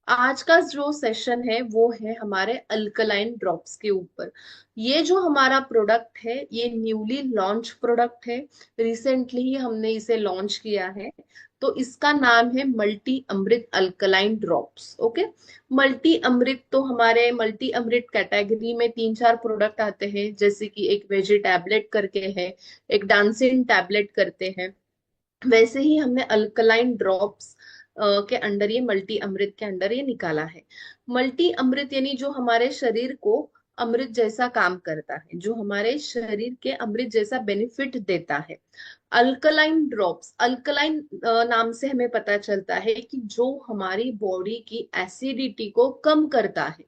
आज का जो सेशन है वो है हमारे अल्कलाइन ड्रॉप्स के ऊपर। ये जो हमारा प्रोडक्ट है ये न्यूली लॉन्च प्रोडक्ट है। रिसेंटली ही हमने इसे लॉन्च किया है। तो इसका नाम है मल्टी अमृत अल्कलाइन ड्रॉप्स। ओके। मल्टी अमृत तो हमारे मल्टी अमृत कैटेगरी में तीन चार प्रोडक्ट आते हैं, जैसे कि एक वेजी टैबलेट करके है, एक डांसिन टैबलेट करते हैं। वैसे ही हमने अल्कलाइन ड्रॉप्स के अंडर ये मल्टी अमृत के अंडर ये निकाला है। मल्टी अमृत यानी जो हमारे शरीर को अमृत जैसा काम करता है, जो हमारे शरीर के अमृत जैसा बेनिफिट देता है। अल्कलाइन ड्रॉप्स, अल्कलाइन नाम से हमें पता चलता है कि जो हमारी बॉडी की एसिडिटी को कम करता है।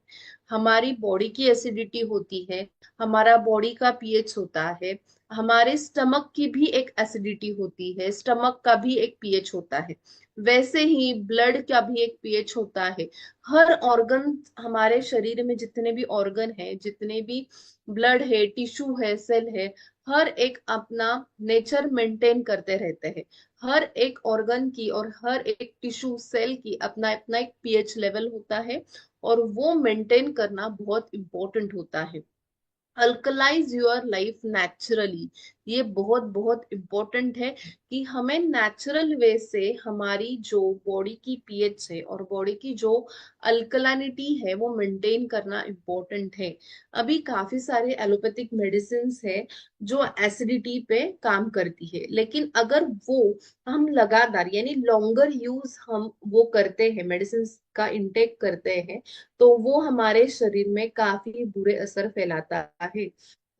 हमारी बॉडी की एसिडिटी होती है, हमारा बॉडी का पीएच होता है, हमारे स्टमक की भी एक एसिडिटी होती है, स्टमक का भी एक पीएच होता है। वैसे ही ब्लड का भी एक पीएच होता है। हर ऑर्गन, हमारे शरीर में जितने भी ऑर्गन है, जितने भी ब्लड है, टिश्यू है, सेल है, हर एक अपना नेचर मेंटेन करते रहते हैं। हर एक ऑर्गन की और हर एक टिश्यू सेल की अपना अपना एक पीएच लेवल होता है, और वो मेंटेन करना बहुत इंपॉर्टेंट होता है। अल्कलाइज योर लाइफ नेचुरली, ये बहुत बहुत इम्पोर्टेंट है कि हमें नेचुरल वे से हमारी जो बॉडी की पीएच है और बॉडी की जो अल्कलानिटी है वो मेंटेन करना इम्पोर्टेंट है। अभी काफी सारे एलोपैथिक मेडिसिन है जो एसिडिटी पे काम करती है, लेकिन अगर वो हम लगातार यानी लॉन्गर यूज हम वो करते हैं, मेडिसिन का इंटेक करते हैं, तो वो हमारे शरीर में काफी बुरे असर फैलाता है।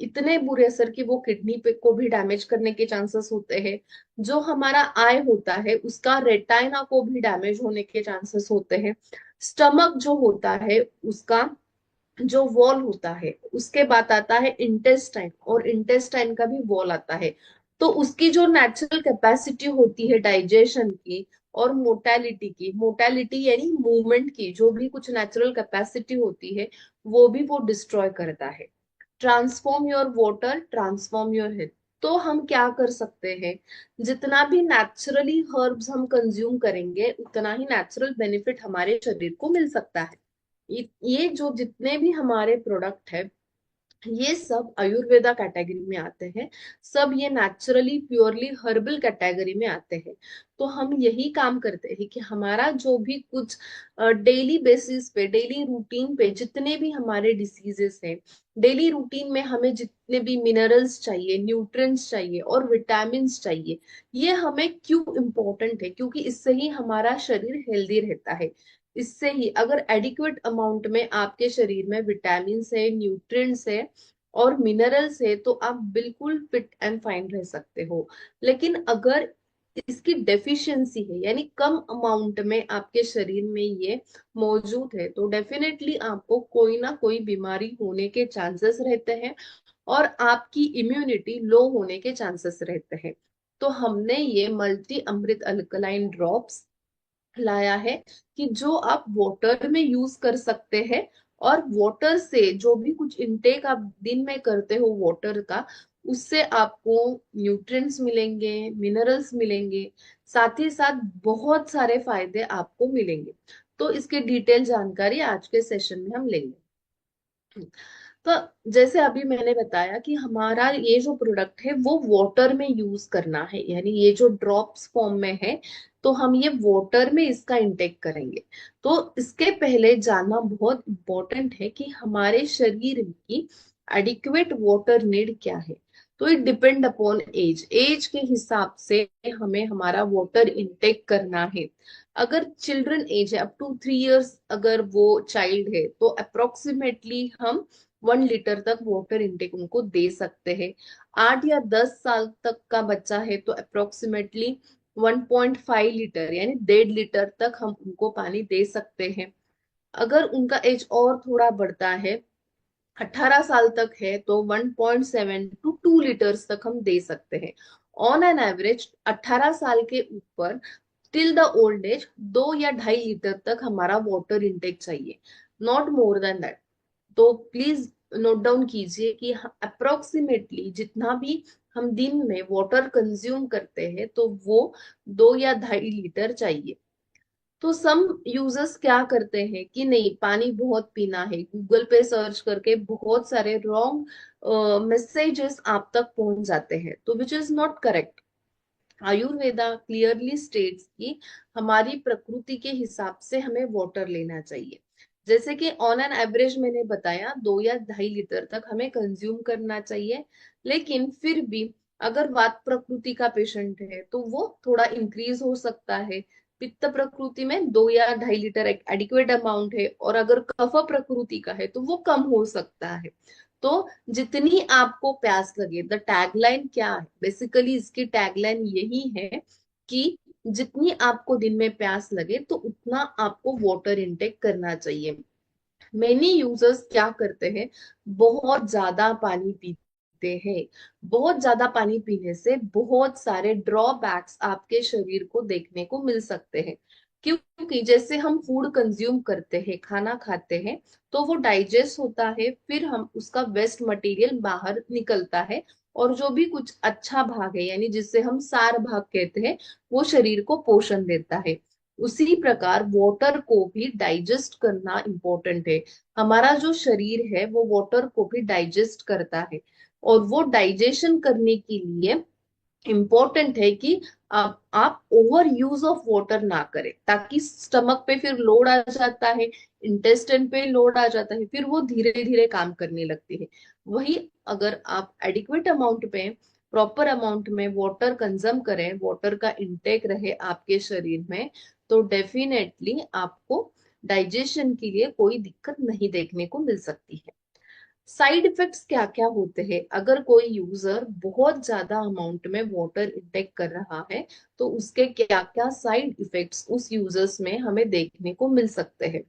इतने बुरे असर कि वो किडनी पे को भी डैमेज करने के चांसेस होते हैं। जो हमारा आई होता है उसका रेटाइना को भी डैमेज होने के चांसेस होते हैं। स्टमक जो होता है उसका जो वॉल होता है, उसके बाद आता है इंटेस्टाइन, और इंटेस्टाइन का भी वॉल आता है। तो उसकी जो नेचुरल कैपेसिटी होती है डाइजेशन की और मोटेलिटी की, मोटेलिटी यानी मूवमेंट की, जो भी कुछ नेचुरल कैपेसिटी होती है वो भी वो डिस्ट्रॉय करता है। Transform your water, transform your health. तो हम क्या कर सकते हैं, जितना भी नेचुरली हर्ब्स हम कंज्यूम करेंगे उतना ही नेचुरल बेनिफिट हमारे शरीर को मिल सकता है। ये जो जितने भी हमारे प्रोडक्ट है ये सब आयुर्वेदा कैटेगरी में आते हैं। सब ये नेचुरली प्योरली हर्बल कैटेगरी में आते हैं। तो हम यही काम करते हैं कि हमारा जो भी कुछ डेली बेसिस पे, डेली रूटीन पे जितने भी हमारे डिसीजेस हैं, डेली रूटीन में हमें जितने भी मिनरल्स चाहिए, न्यूट्रिएंट्स चाहिए और विटामिन चाहिए, ये हमें क्यों इम्पोर्टेंट है, क्योंकि इससे ही हमारा शरीर हेल्दी रहता है। इससे ही अगर एडिक्वेट अमाउंट में आपके शरीर में विटामिन है, न्यूट्रिएंट्स है और मिनरल्स है, तो आप बिल्कुल फिट एंड फाइन रह सकते हो। लेकिन अगर इसकी डेफिशिएंसी है यानी कम अमाउंट में आपके शरीर में ये मौजूद है, तो डेफिनेटली आपको कोई ना कोई बीमारी होने के चांसेस रहते हैं और आपकी इम्यूनिटी लो होने के चांसेस रहते हैं। तो हमने ये मल्टी अमृत अल्कलाइन ड्रॉप्स लाया है कि जो आप वाटर में यूज कर सकते हैं, और वाटर से जो भी कुछ इनटेक आप दिन में करते हो वाटर का, उससे आपको न्यूट्रिएंट्स मिलेंगे, मिनरल्स मिलेंगे, साथ ही साथ बहुत सारे फायदे आपको मिलेंगे। तो इसकी डिटेल जानकारी आज के सेशन में हम लेंगे। तो जैसे अभी मैंने बताया कि हमारा ये जो प्रोडक्ट है वो वाटर में यूज करना है, यानी ये जो ड्रॉप्स फॉर्म में है तो हम ये वाटर में इसका इंटेक करेंगे। तो इसके पहले जानना बहुत इंपॉर्टेंट है कि हमारे शरीर की एडिक्वेट वाटर नीड क्या है। तो it depend upon age, age के हिसाब से हमें हमारा वाटर इंटेक करना है। अगर चिल्ड्रन एज है, अप टू 3 इयर्स अगर वो चाइल्ड है, तो अप्रोक्सीमेटली हम 1 लीटर तक वाटर इनटेक उनको दे सकते हैं। 8 या 10 साल तक का बच्चा है तो अप्रोक्सीमेटली 1.5 लीटर यानी 1.5 लीटर तक हम उनको पानी दे सकते हैं। अगर उनका एज और थोड़ा बढ़ता है, 18 साल तक है, तो 1.7 to 2 लीटर्स तक हम दे सकते हैं। ऑन एन एवरेज 18 साल के ऊपर टिल द ओल्ड एज 2 या 2.5 लीटर तक हमारा वाटर इनटेक चाहिए, नॉट मोर देन दैट। तो प्लीज नोट डाउन कीजिए कि अप्रोक्सीमेटली जितना भी हम दिन में वाटर कंज्यूम करते हैं तो वो 2 या 2.5 लीटर चाहिए। तो सम यूजर्स क्या करते हैं कि नहीं पानी बहुत पीना है, गूगल पे सर्च करके बहुत सारे रॉन्ग मैसेजेस आप तक पहुंच जाते हैं, तो which is not correct. Ayurveda clearly states कि हमारी प्रकृति के हिसाब से हमें वाटर लेना चाहिए। जैसे कि ऑन एन एवरेज मैंने बताया 2 या 2.5 लीटर तक हमें कंज्यूम करना चाहिए। लेकिन फिर भी अगर वात प्रकृति का पेशेंट है तो वो थोड़ा इंक्रीज हो सकता है। पित्त प्रकृति में 2 या 2.5 लीटर एक एडिक्वेट अमाउंट है, और अगर कफ प्रकृति का है तो वो कम हो सकता है। तो जितनी आपको प्यास लगे, द टैगलाइन क्या है, बेसिकली इसकी टैगलाइन यही है कि जितनी आपको दिन में प्यास लगे तो उतना आपको वाटर इनटेक करना चाहिए। मेनी यूजर्स क्या करते हैं, बहुत ज्यादा पानी पीते हैं। बहुत ज्यादा पानी पीने से बहुत सारे ड्रॉबैक्स आपके शरीर को देखने को मिल सकते हैं। क्योंकि जैसे हम फूड कंज्यूम करते हैं, खाना खाते हैं, तो वो डाइजेस्ट होता है, फिर हम उसका वेस्ट मटेरियल बाहर निकलता है, और जो भी कुछ अच्छा भाग है यानी जिससे हम सार भाग कहते हैं, वो शरीर को पोषण देता है। उसी प्रकार वाटर को भी डाइजेस्ट करना इम्पोर्टेंट है। हमारा जो शरीर है वो वाटर को भी डाइजेस्ट करता है, और वो डाइजेशन करने के लिए इम्पोर्टेंट है कि आप ओवर यूज ऑफ वाटर ना करें, ताकि स्टमक पे फिर लोड आ जाता है, इंटेस्टाइन पे लोड आ जाता है, फिर वो धीरे धीरे काम करने लगती है। वही अगर आप एडिक्वेट अमाउंट पे, प्रॉपर अमाउंट में वाटर कंज्यूम करें, वाटर का इंटेक रहे आपके शरीर में, तो डेफिनेटली आपको डाइजेशन के लिए कोई दिक्कत नहीं देखने को मिल सकती है। साइड इफेक्ट्स क्या क्या होते हैं अगर कोई यूजर बहुत ज्यादा अमाउंट में वाटर इंटेक कर रहा है, तो उसके क्या क्या साइड इफेक्ट्स उस यूजर्स में हमें देखने को मिल सकते हैं।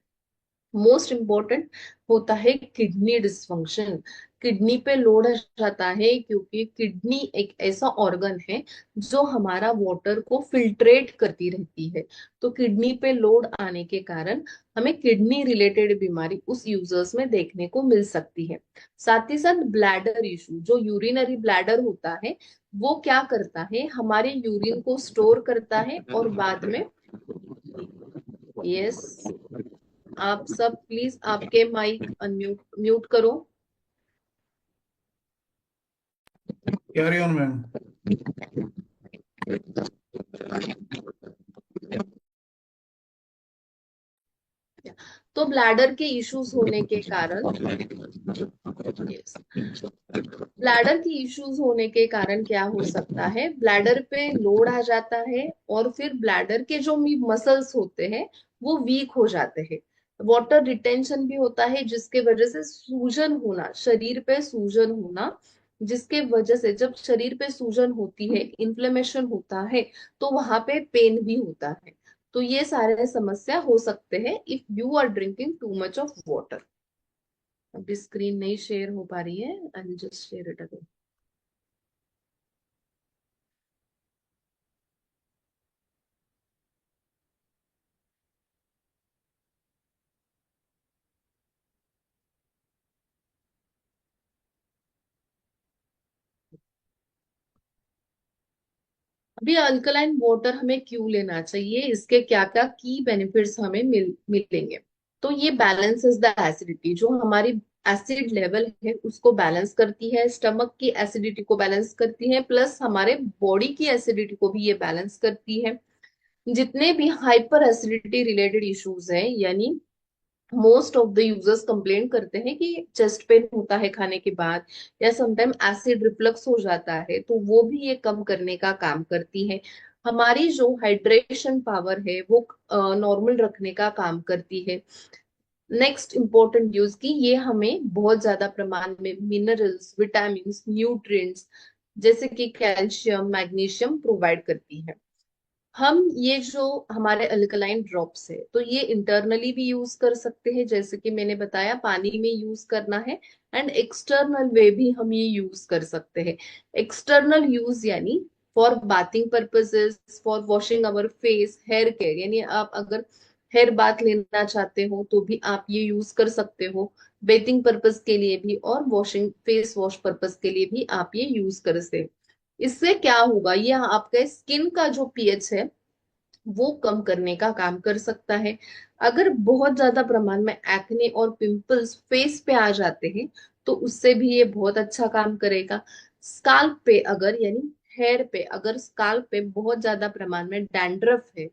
मोस्ट इम्पोर्टेंट होता है किडनी डिसफंक्शन। किडनी पे लोड आ जाता है, क्योंकि किडनी एक ऐसा ऑर्गन है जो हमारा वाटर को फिल्ट्रेट करती रहती है। तो किडनी पे लोड आने के कारण हमें किडनी रिलेटेड बीमारी उस यूजर्स में देखने को मिल सकती है। साथ ही साथ ब्लैडर इशू, जो यूरिनरी ब्लैडर होता है, वो क्या करता है, हमारे यूरिन को स्टोर करता है और बाद में, यस, आप सब प्लीज आपके माइक अनम्यूट म्यूट करो। Carry on ma'am. तो ब्लैडर के इश्यूज होने के कारण, yes, ब्लैडर की इश्यूज होने के कारण क्या हो सकता है, ब्लैडर पे लोड आ जाता है, और फिर ब्लैडर के जो मसल्स होते हैं वो वीक हो जाते हैं। वाटर रिटेंशन भी होता है, जिसके वजह से सूजन होना, शरीर पे सूजन होना, जिसके वजह से जब शरीर पे सूजन होती है, इन्फ्लेमेशन होता है, तो वहां पे पेन भी होता है। तो ये सारे समस्या हो सकते हैं if you are drinking too much of water. अभी स्क्रीन नहीं शेयर हो पा रही है, I will just share it again. अभी अल्कलाइन वाटर हमें क्यों लेना चाहिए, इसके क्या क्या की बेनिफिट्स हमें मिलेंगे। तो ये बैलेंसेस द एसिडिटी, जो हमारी एसिड लेवल है उसको बैलेंस करती है, स्टमक की एसिडिटी को बैलेंस करती है, प्लस हमारे बॉडी की एसिडिटी को भी ये बैलेंस करती है। जितने भी हाइपर एसिडिटी रिलेटेड इश्यूज हैं, यानी most of the users complain करते हैं कि चेस्ट पेन होता है खाने के बाद, या समटाइम एसिड रिफ्लक्स हो जाता है, तो वो भी ये कम करने का काम करती है। हमारी जो हाइड्रेशन पावर है वो नॉर्मल रखने का काम करती है। नेक्स्ट इंपॉर्टेंट यूज की ये हमें बहुत ज्यादा प्रमाण में मिनरल्स, विटामिन, न्यूट्रिएंट्स जैसे कि कैल्शियम, मैग्नीशियम प्रोवाइड करती है। हम ये जो हमारे अल्कलाइन ड्रॉप्स है, तो ये इंटरनली भी यूज कर सकते हैं, जैसे कि मैंने बताया पानी में यूज करना है, एंड एक्सटर्नल वे भी हम ये यूज कर सकते हैं। एक्सटर्नल यूज यानी for bathing purposes, for washing our face, hair care, यानी आप अगर हेयर बाथ लेना चाहते हो तो भी आप ये यूज कर सकते हो, बेथिंग पर्पस के लिए भी, और वॉशिंग फेस वॉश पर्पस के लिए भी आप ये यूज कर सकते हो। इससे क्या होगा, ये आपके स्किन का जो पीएच है वो कम करने का काम कर सकता है। अगर बहुत ज्यादा प्रमाण में एक्ने और पिंपल्स फेस पे आ जाते हैं तो उससे भी ये बहुत अच्छा काम करेगा। स्काल्प पे अगर यानी हेयर पे अगर स्काल्प पे बहुत ज्यादा प्रमाण में डैंड्रफ है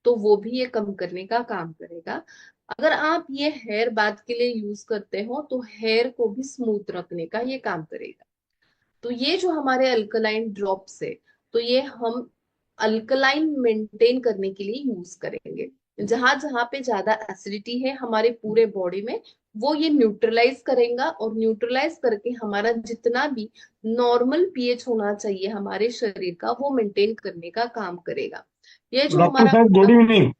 तो वो भी ये कम करने का काम करेगा। अगर आप ये हेयर बाथ के लिए यूज करते हो तो हेयर को भी स्मूथ रखने का ये काम करेगा। तो ये जो हमारे अल्कलाइन ड्रॉप्स है, तो ये हम अल्कलाइन मेंटेन करने के लिए यूज करेंगे। जहां जहां पे ज्यादा एसिडिटी है हमारे पूरे बॉडी में, वो ये न्यूट्रलाइज करेगा और न्यूट्रलाइज करके हमारा जितना भी नॉर्मल पीएच होना चाहिए हमारे शरीर का वो मेंटेन करने का काम करेगा। ये जो डॉक्टर हमारा साहब गुड प्रोडक्ट, इवनिंग।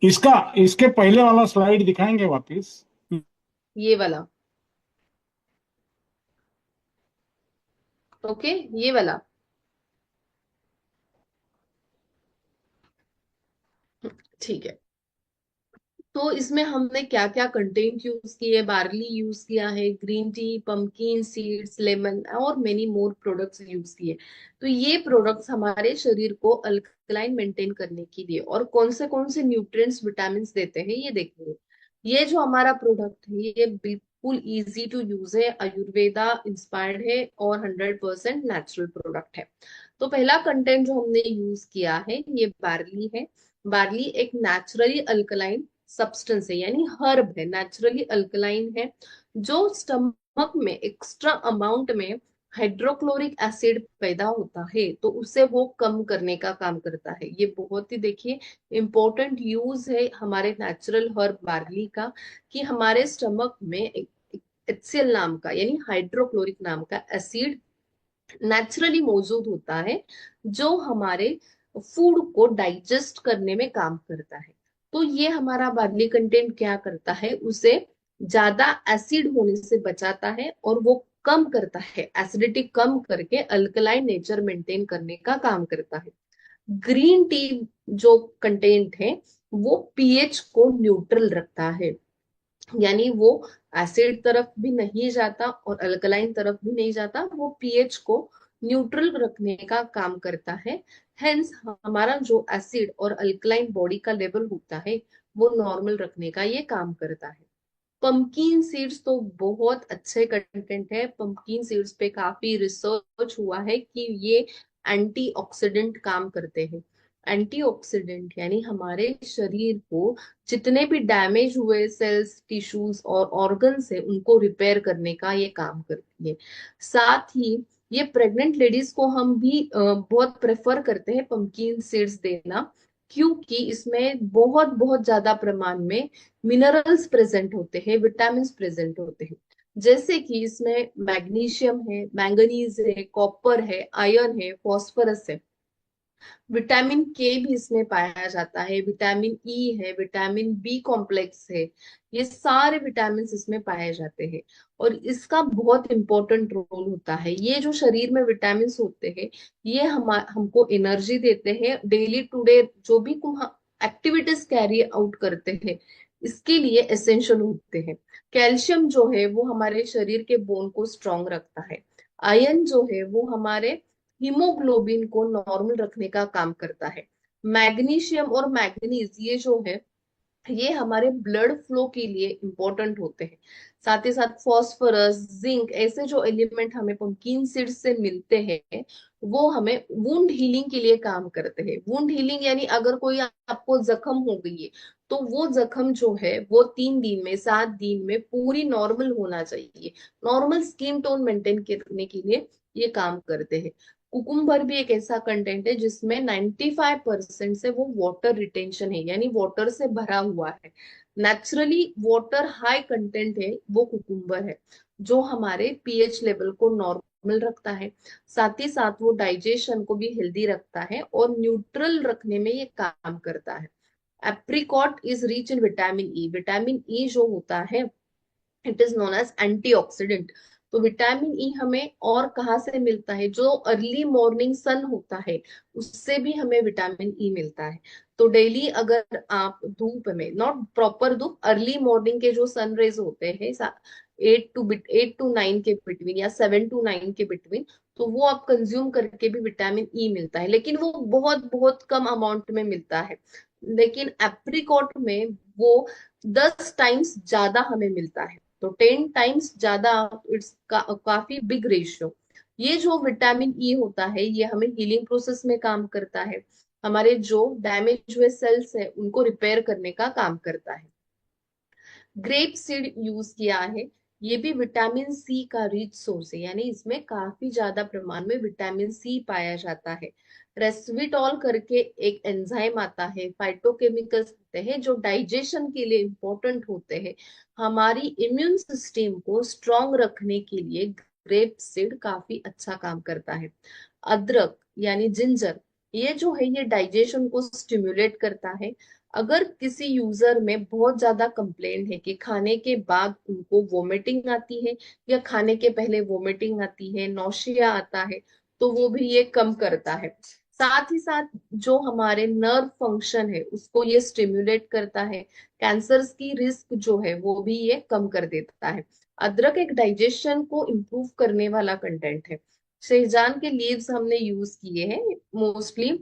इसका इसके पहले वाला स्लाइड दिखाएंगे वापस। ये वाला, ओके, ये वाला, ठीक है। तो इसमें हमने क्या क्या कंटेंट यूज किए, बार्ली यूज किया है, green tea, pumpkin seeds, lemon और मेनी मोर प्रोडक्ट्स यूज किए। तो ये प्रोडक्ट्स हमारे शरीर को अल्कलाइन मेंटेन करने के लिए और कौन से न्यूट्रिएंट्स विटामिन देते हैं ये देखेंगे। ये जो हमारा प्रोडक्ट है ये बिल्कुल इजी टू यूज है, आयुर्वेदा इंस्पायर्ड है और 100% नेचुरल प्रोडक्ट है। तो पहला कंटेंट जो हमने यूज किया है ये बार्ली है। बार्ली एक नेचुरली अल्कलाइन सब्सटेंस है यानी हर्ब है, नेचुरली अल्कलाइन है, जो स्टमक में एक्स्ट्रा अमाउंट में हाइड्रोक्लोरिक एसिड पैदा होता है तो उसे वो कम करने का काम करता है। ये बहुत ही देखिए इंपॉर्टेंट यूज है हमारे नेचुरल हर्ब बार्ली का, कि हमारे स्टमक में एचसीएल नाम का यानी हाइड्रोक्लोरिक नाम का एसिड नेचुरली मौजूद होता है, जो हमारे फूड को डाइजेस्ट करने में काम करता है। तो ये हमारा बार्ली कंटेंट क्या करता है, उसे ज्यादा एसिड होने से बचाता है और वो कम करता है, एसिडिटी कम करके अल्कलाइन नेचर मेंटेन करने का काम करता है। ग्रीन टी जो कंटेंट है वो पीएच को न्यूट्रल रखता है, यानी वो एसिड तरफ भी नहीं जाता और अल्कलाइन तरफ भी नहीं जाता, वो पीएच को न्यूट्रल रखने का काम करता है। हेंस हमारा जो एसिड और अल्कलाइन बॉडी का लेवल होता है वो नॉर्मल रखने का ये काम करता है। पंपकिन सीड्स तो बहुत अच्छे कंटेंट है, पंपकिन सीड्स पे काफी रिसर्च हुआ है कि ये एंटीऑक्सीडेंट काम करते हैं। एंटीऑक्सीडेंट यानी हमारे शरीर को जितने भी डैमेज हुए सेल्स, टिश्यूज और ऑर्गन्स है उनको रिपेयर करने का ये काम करती है। साथ ही ये प्रेग्नेंट लेडीज को हम भी बहुत प्रेफर करते हैं पंपकिन सीड्स देना, क्योंकि इसमें बहुत बहुत ज्यादा प्रमाण में मिनरल्स प्रेजेंट होते हैं, विटामिन प्रेजेंट होते हैं। जैसे कि इसमें मैग्नीशियम है, मैंगनीज है, कॉपर है, आयरन है, फास्फोरस है, विटामिन के भी इसमें पाया जाता है, विटामिन ई है, विटामिन बी कॉम्प्लेक्स है, ये सारे विटामिन इसमें पाए जाते हैं। और इसका बहुत इंपॉर्टेंट रोल होता है, ये जो शरीर में विटामिन होते हैं ये हमको एनर्जी देते हैं, डेली टू डे जो भी हम एक्टिविटीज कैरी आउट करते हैं इसके लिए एसेंशियल होते हैं। कैल्शियम जो है वो हमारे शरीर के बोन को स्ट्रांग रखता है। आयरन जो है वो हमारे हीमोग्लोबिन को नॉर्मल रखने का काम करता है। मैग्नीशियम और मैग्नीज ये जो है ये हमारे ब्लड फ्लो के लिए इंपॉर्टेंट होते हैं। साथ ही साथ फास्फोरस, जिंक ऐसे जो एलिमेंट हमें पंपकिन सीड से मिलते हैं वो हमें वुंड हीलिंग के लिए काम करते हैं। वुंड हीलिंग यानी अगर कोई आपको जख्म हो गई है तो वो जख्म जो है वो 3 दिन में, 7 दिन में पूरी नॉर्मल होना चाहिए, नॉर्मल स्किन टोन मेंटेन करने के लिए ये काम करते हैं। कुकुम्बर भी एक ऐसा कंटेंट है जिसमें 95% से वो वाटर रिटेंशन है यानी वाटर से भरा हुआ है, नेचुरली वाटर हाई कंटेंट है वो कुकुम्बर है, जो हमारे पीएच लेवल को नॉर्मल रखता है। साथ ही साथ वो डाइजेशन को भी हेल्दी रखता है और न्यूट्रल रखने में ये काम करता है। Apricot is rich in vitamin E, vitamin E जो होता है it is known as antioxidant. तो विटामिन ई हमें और कहाँ से मिलता है, जो अर्ली मॉर्निंग सन होता है उससे भी हमें विटामिन ई मिलता है। तो डेली अगर आप धूप में, नॉट प्रॉपर धूप, अर्ली मॉर्निंग के जो सनरेज होते हैं 8 to 9 के बिटवीन या 7 to 9 के बिटवीन, तो वो आप कंज्यूम करके भी विटामिन ई मिलता है, लेकिन वो बहुत बहुत कम अमाउंट में मिलता है। लेकिन एप्रिकॉट में वो 10 टाइम्स ज्यादा हमें मिलता है, तो 10 टाइम्स ज्यादा। इट्स काफी बिग रेशियो। ये जो विटामिन ई होता है ये हमें हीलिंग प्रोसेस में काम करता है, हमारे जो डैमेज हुए सेल्स है उनको रिपेयर करने का काम करता है। ग्रेप सीड यूज किया है, ये भी विटामिन सी का रिच सोर्स है, यानी इसमें काफी ज्यादा प्रमाण में विटामिन सी पाया जाता है। रेस्विटॉल करके एक एंजाइम आता है, फाइटोकेमिकल्स होते हैं जो डाइजेशन के लिए इंपॉर्टेंट होते हैं, हमारी इम्यून सिस्टम को स्ट्रांग रखने के लिए ग्रेप सीड काफी अच्छा काम करता है। अदरक यानी जिंजर, ये जो है ये डाइजेशन को स्टिम्युलेट करता है। अगर किसी यूजर में बहुत ज्यादा कंप्लेन है कि खाने के बाद उनको वोमिटिंग आती है या खाने के पहले वोमिटिंग आती है, नौशिया आता है, तो वो भी ये कम करता है। साथ ही साथ जो हमारे नर्व फंक्शन है उसको ये स्टिम्युलेट करता है, कैंसर की रिस्क जो है वो भी ये कम कर देता है। अदरक एक डाइजेशन को इम्प्रूव करने वाला कंटेंट है। शेहजान के लीव्स हमने यूज किए हैं मोस्टली।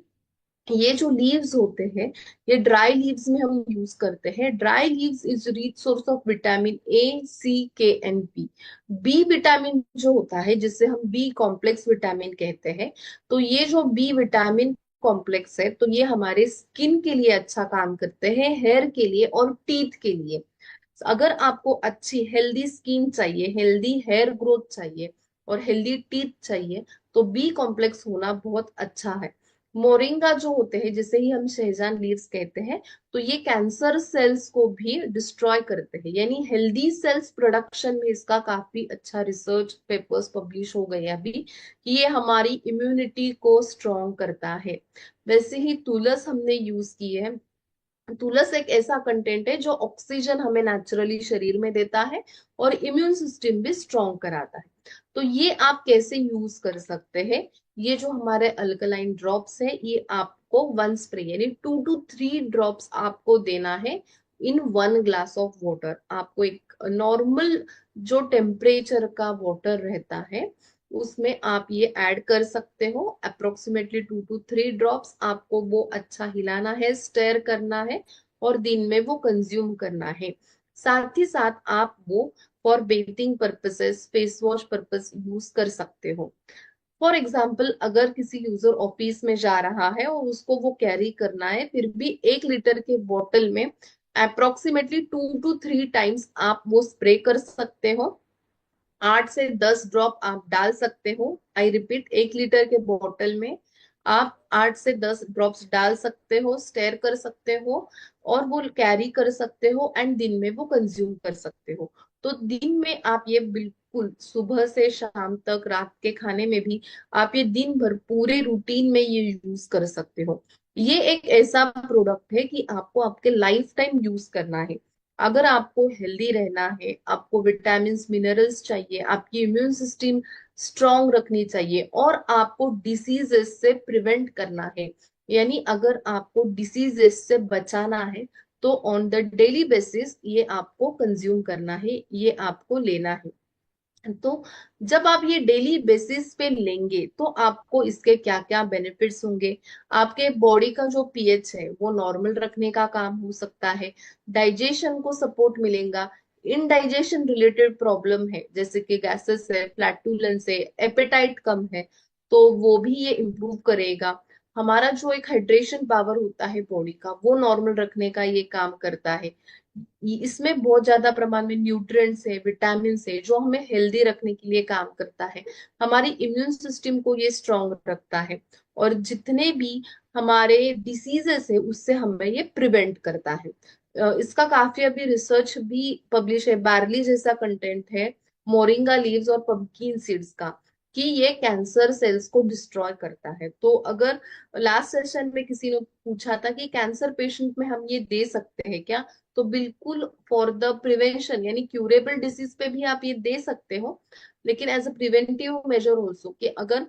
ये जो लीव्स होते हैं ये ड्राई लीव्स में हम यूज करते हैं। Dry leaves is rich source of vitamin A, C, K and B. B vitamin जो होता है जिसे हम बी कॉम्प्लेक्स विटामिन कहते हैं, तो ये जो बी विटामिन कॉम्प्लेक्स है तो ये हमारे स्किन के लिए अच्छा काम करते हैं, हेयर के लिए और टीथ के लिए। अगर आपको अच्छी हेल्दी स्किन चाहिए, हेल्दी हेयर ग्रोथ चाहिए और हेल्दी टीथ चाहिए, तो बी कॉम्प्लेक्स होना बहुत अच्छा है। मोरिंगा जो होते हैं जिसे ही हम शहजान लीव्स कहते हैं, तो ये कैंसर सेल्स को भी डिस्ट्रॉय करते हैं, यानी हेल्दी सेल्स प्रोडक्शन में इसका काफी अच्छा रिसर्च पेपर्स पब्लिश हो गए अभी कि ये हमारी इम्यूनिटी को स्ट्रॉन्ग करता है। वैसे ही तुलस हमने यूज की है। तुलस एक ऐसा कंटेंट है जो ऑक्सीजन हमें नेचुरली शरीर में देता है और इम्यून सिस्टम भी स्ट्रॉन्ग कराता है। तो ये आप कैसे यूज कर सकते हैं? ये जो हमारे अल्कलाइन ड्रॉप्स है ये आपको 1 स्प्रे यानी 2 to 3 ड्रॉप्स आपको देना है इन 1 ग्लास ऑफ वाटर। आपको एक नॉर्मल जो टेम्परेचर का वाटर रहता है उसमें आप ये ऐड कर सकते हो। अप्रोक्सीमेटली 2 to 3 ड्रॉप्स आपको वो अच्छा हिलाना है, स्टेयर करना है और दिन में वो कंज्यूम करना है। साथ ही साथ आप वो for bathing purposes, face wash purpose use कर सकते हो। फॉर एग्जाम्पल अगर किसी यूजर ऑफिस में जा रहा है और उसको वो कैरी करना है, फिर भी 1 लीटर के बॉटल में अप्रोक्सीमेटली 2 to 3 टाइम्स आप वो स्प्रे कर सकते हो। 8 से 10 ड्रॉप आप डाल सकते हो। आई रिपीट, 1 लीटर के बोतल में आप 8 से 10 ड्रॉप्स डाल सकते हो, स्टेयर कर सकते हो और वो कैरी कर सकते हो एंड दिन में वो कंज्यूम कर सकते हो। तो दिन में आप ये बिल्कुल सुबह से शाम तक, रात के खाने में भी आप ये दिन भर पूरे रूटीन में ये यूज कर सकते हो। ये एक ऐसा प्रोडक्ट है कि आपको आपके लाइफ टाइम यूज करना है। अगर आपको हेल्दी रहना है, आपको विटामिन मिनरल्स चाहिए, आपकी इम्यून सिस्टम स्ट्रांग रखनी चाहिए और आपको डिसीजेस से प्रिवेंट करना है, यानी अगर आपको डिसीजेस से बचाना है, तो ऑन द डेली बेसिस ये आपको कंज्यूम करना है, ये आपको लेना है। तो जब आप ये डेली बेसिस पे लेंगे तो आपको इसके क्या क्या बेनिफिट्स होंगे? आपके बॉडी का जो पीएच है वो नॉर्मल रखने का काम हो सकता है, डाइजेशन को सपोर्ट मिलेगा, इनडाइजेशन रिलेटेड प्रॉब्लम है जैसे कि गैसेस है, फ्लैटुलेंस है, एपेटाइट कम है, तो वो भी ये इम्प्रूव करेगा। हमारा जो एक हाइड्रेशन पावर होता है बॉडी का वो नॉर्मल रखने का ये काम करता है। इसमें बहुत ज्यादा प्रमाण में न्यूट्रिएंट्स है, विटामिन है जो हमें हेल्दी रखने के लिए काम करता है, हमारी इम्यून सिस्टम को ये स्ट्रांग रखता है और जितने भी हमारे डिसीजेस है उससे हमें ये प्रिवेंट करता है। इसका काफी अभी रिसर्च भी पब्लिश है, बार्ली जैसा कंटेंट है मोरिंगा लीव्स और पंपकिन सीड्स का, कि ये कैंसर सेल्स को डिस्ट्रॉय करता है। तो अगर लास्ट सेशन में किसी ने पूछा था कि कैंसर पेशेंट में हम ये दे सकते हैं क्या, तो बिल्कुल फॉर द प्रिवेंशन यानी क्यूरेबल डिसीज पे भी आप ये दे सकते हो, लेकिन as a preventive measure also कि अगर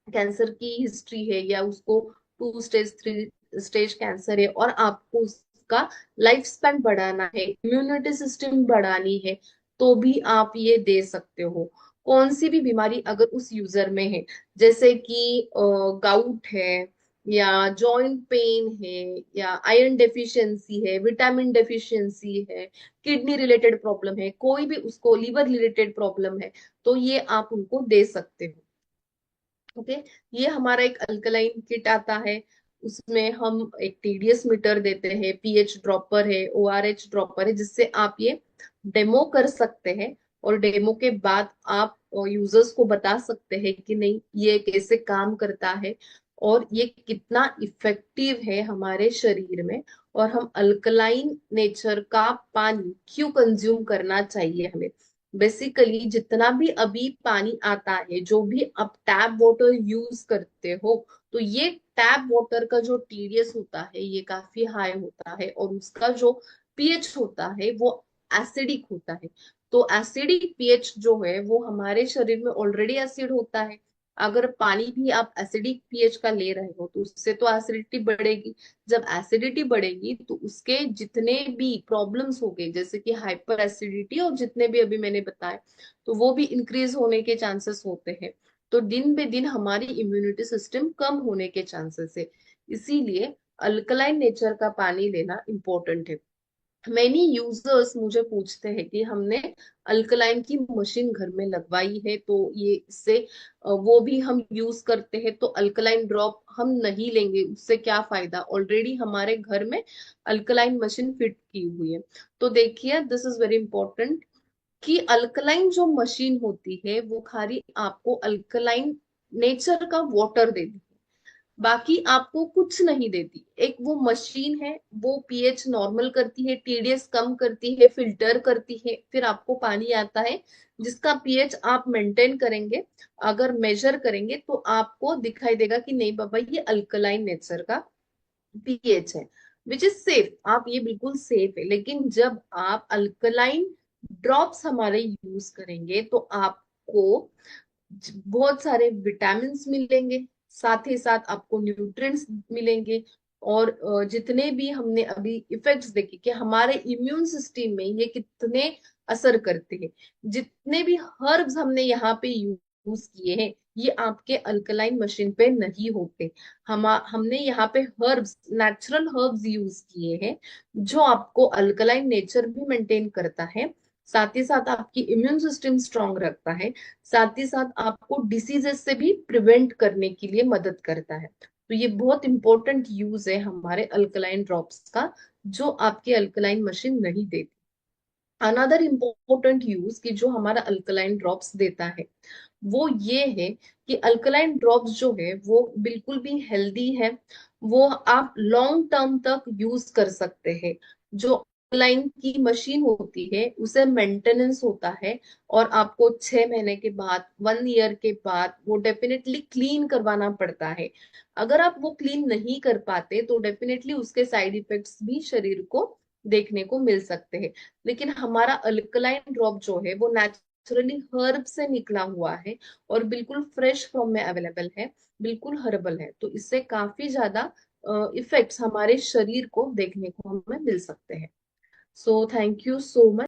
कैंसर की हिस्ट्री है या उसको 2 स्टेज 3 स्टेज कैंसर है और आपको उसका लाइफ स्पैन बढ़ाना है, इम्यूनिटी सिस्टम बढ़ानी है, तो भी आप ये दे सकते हो। कौन सी भी बीमारी अगर उस यूजर में है, जैसे कि गाउट है, या जॉइंट पेन है, या आयरन डेफिशिएंसी है, विटामिन डेफिशिएंसी है, किडनी रिलेटेड प्रॉब्लम है, कोई भी उसको लिवर रिलेटेड प्रॉब्लम है, तो ये आप उनको दे सकते हो। ओके। ये हमारा एक अल्कलाइन किट आता है। उसमें हम एक टीडीएस मीटर देते हैं, पीएच ड्रॉपर है, ओआरएच ड्रॉपर है, जिससे आप ये डेमो कर सकते हैं। और डेमो के बाद आप यूजर्स को बता सकते हैं कि नहीं ये कैसे काम करता है और ये कितना इफेक्टिव है हमारे शरीर में, और हम अल्कलाइन नेचर का पानी क्यों कंज्यूम करना चाहिए हमें। बेसिकली जितना भी अभी पानी आता है, जो भी आप टैप वाटर यूज करते हो, तो ये टैप वाटर का जो टीडीएस होता है ये काफी हाई होता है, और उसका जो पीएच होता है वो एसिडिक होता है। तो एसिडिक पीएच जो है वो हमारे शरीर में ऑलरेडी एसिड होता है। अगर पानी भी आप एसिडिक पीएच का ले रहे हो तो उससे तो एसिडिटी बढ़ेगी। जब एसिडिटी बढ़ेगी तो उसके जितने भी प्रॉब्लम्स हो गए, जैसे कि हाइपर एसिडिटी और जितने भी अभी मैंने बताए, तो वो भी इंक्रीज होने के चांसेस होते हैं। तो दिन बे दिन हमारी इम्यूनिटी सिस्टम कम होने के चांसेस है। इसीलिए अल्कलाइन नेचर का पानी लेना इम्पोर्टेंट है। मैनी यूजर्स मुझे पूछते हैं कि हमने अल्कलाइन की मशीन घर में लगवाई है, तो ये इससे वो भी हम यूज करते हैं, तो अल्कलाइन ड्रॉप हम नहीं लेंगे, उससे क्या फायदा, ऑलरेडी हमारे घर में अल्कलाइन मशीन फिट की हुई है। तो देखिए, दिस इज वेरी इंपॉर्टेंट कि अल्कलाइन जो मशीन होती है वो खाली आपको अल्कलाइन नेचर का वाटर देती है, बाकी आपको कुछ नहीं देती। एक वो मशीन है, वो पीएच नॉर्मल करती है, टीडीएस कम करती है, फिल्टर करती है, फिर आपको पानी आता है जिसका पीएच आप मेंटेन करेंगे, अगर मेजर करेंगे तो आपको दिखाई देगा कि नहीं बाबा ये अल्कलाइन नेचर का पीएच है, विच इज सेफ। आप ये बिल्कुल सेफ है। लेकिन जब आप अल्कलाइन ड्रॉप्स हमारे यूज करेंगे तो आपको बहुत सारे विटामिन मिलेंगे, साथ ही साथ आपको न्यूट्रिएंट्स मिलेंगे, और जितने भी हमने अभी इफेक्ट्स देखे कि हमारे इम्यून सिस्टम में ये कितने असर करते हैं, जितने भी हर्ब्स हमने यहाँ पे यूज किए हैं ये आपके अल्कलाइन मशीन पे नहीं होते। हमने यहाँ पे हर्ब्स, नेचुरल हर्ब्स यूज किए हैं, जो आपको अल्कलाइन नेचर भी मेंटेन करता है, साथ ही साथ आपकी इम्यून सिस्टम स्ट्रांग रखता है, साथ ही साथ आपको डिसीजेस से भी प्रिवेंट करने के लिए मदद करता है। तो ये बहुत इंपॉर्टेंट यूज है हमारे अल्कलाइन ड्रॉप्स का, जो आपकी अल्कलाइन मशीन नहीं देती। अनदर इम्पोर्टेंट यूज कि जो हमारा अल्कलाइन ड्रॉप्स देता है वो ये है कि अल्कलाइन ड्रॉप्स जो है वो बिल्कुल भी हेल्दी है, वो आप लॉन्ग टर्म तक यूज कर सकते हैं। जो अल्कलाइन की मशीन होती है उसे मेंटेनेंस होता है, और आपको 6 महीने के बाद, 1 ईयर के बाद वो डेफिनेटली क्लीन करवाना पड़ता है। अगर आप वो क्लीन नहीं कर पाते तो डेफिनेटली उसके साइड इफेक्ट्स भी शरीर को देखने को मिल सकते हैं। लेकिन हमारा अल्कलाइन ड्रॉप जो है वो नेचुरली हर्ब से निकला हुआ है, और बिल्कुल फ्रेश फॉर्म में अवेलेबल है, बिल्कुल हर्बल है, तो इससे काफी ज्यादा इफेक्ट्स हमारे शरीर को देखने को हमें मिल सकते हैं। So thank you so much.